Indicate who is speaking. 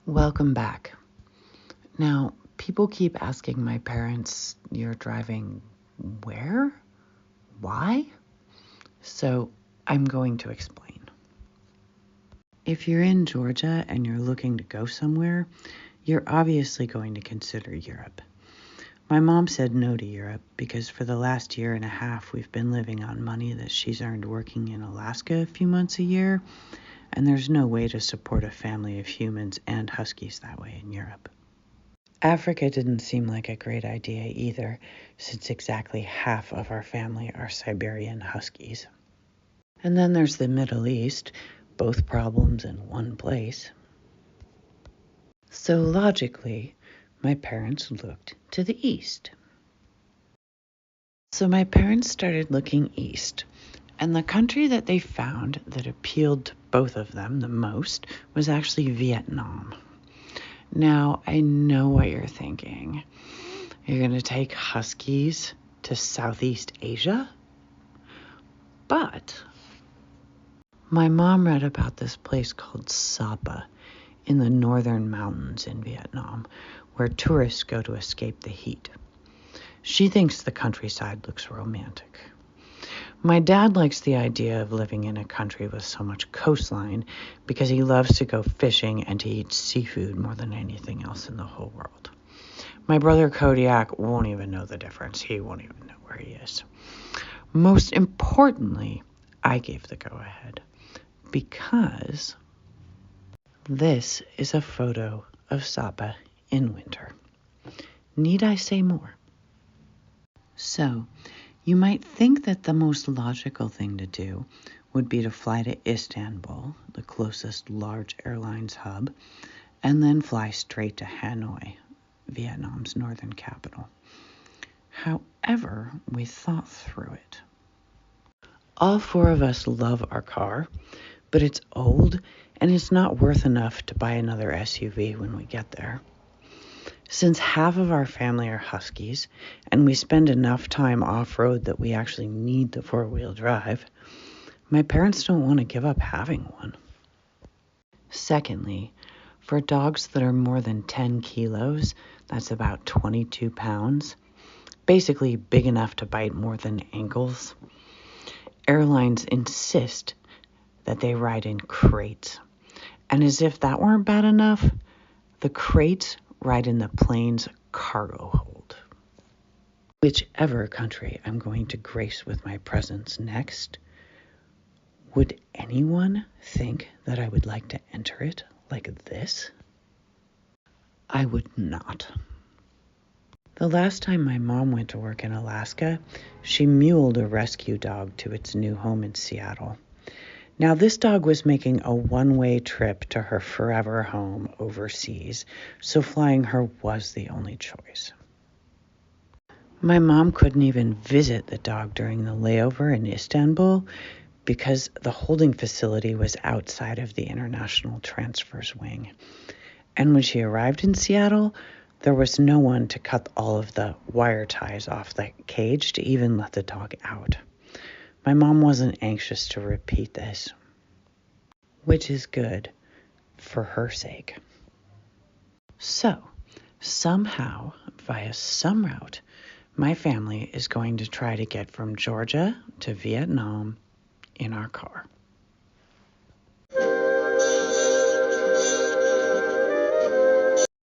Speaker 1: Welcome back. Now, people keep asking my parents, you're driving where? Why? So I'm going to explain. If you're in Georgia and you're looking to go somewhere, you're obviously going to consider Europe. My mom said no to Europe because for the last year and a half we've been living on money that she's earned working in Alaska a few months a year, and there's no way to support a family of humans and Huskies that way in Europe. Africa didn't seem like a great idea either, since exactly half of our family are Siberian Huskies. And then there's the Middle East, both problems in one place. So logically, my parents looked to the east. So my parents started looking east, and the country that they found that appealed to both of them the most was actually Vietnam. Now, I know what you're thinking. You're going to take Huskies to Southeast Asia? But my mom read about this place called Sapa in the northern mountains in Vietnam, where tourists go to escape the heat. She thinks the countryside looks romantic. My dad likes the idea of living in a country with so much coastline because he loves to go fishing and to eat seafood more than anything else in the whole world. My brother Kodiak won't even know the difference. He won't even know where he is. Most importantly, I gave the go-ahead because this is a photo of Sapa in winter. Need I say more? So, you might think that the most logical thing to do would be to fly to Istanbul, the closest large airlines hub, and then fly straight to Hanoi, Vietnam's northern capital. However, we thought through it. All four of us love our car, but it's old and it's not worth enough to buy another SUV when we get there. Since half of our family are Huskies, and we spend enough time off-road that we actually need the four-wheel drive, my parents don't want to give up having one. Secondly, for dogs that are more than 10 kilos, that's about 22 pounds, basically big enough to bite more than ankles, airlines insist that they ride in crates. And as if that weren't bad enough, the crates ride in the plane's cargo hold. Whichever country I'm going to grace with my presence next, would anyone think that I would like to enter it like this? I would not. The last time my mom went to work in Alaska, she muled a rescue dog to its new home in Seattle. Now, this dog was making a one-way trip to her forever home overseas, so flying her was the only choice. My mom couldn't even visit the dog during the layover in Istanbul because the holding facility was outside of the international transfers wing. And when she arrived in Seattle, there was no one to cut all of the wire ties off the cage to even let the dog out. My mom wasn't anxious to repeat this, which is good for her sake. So, somehow, via some route, my family is going to try to get from Georgia to Vietnam in our car.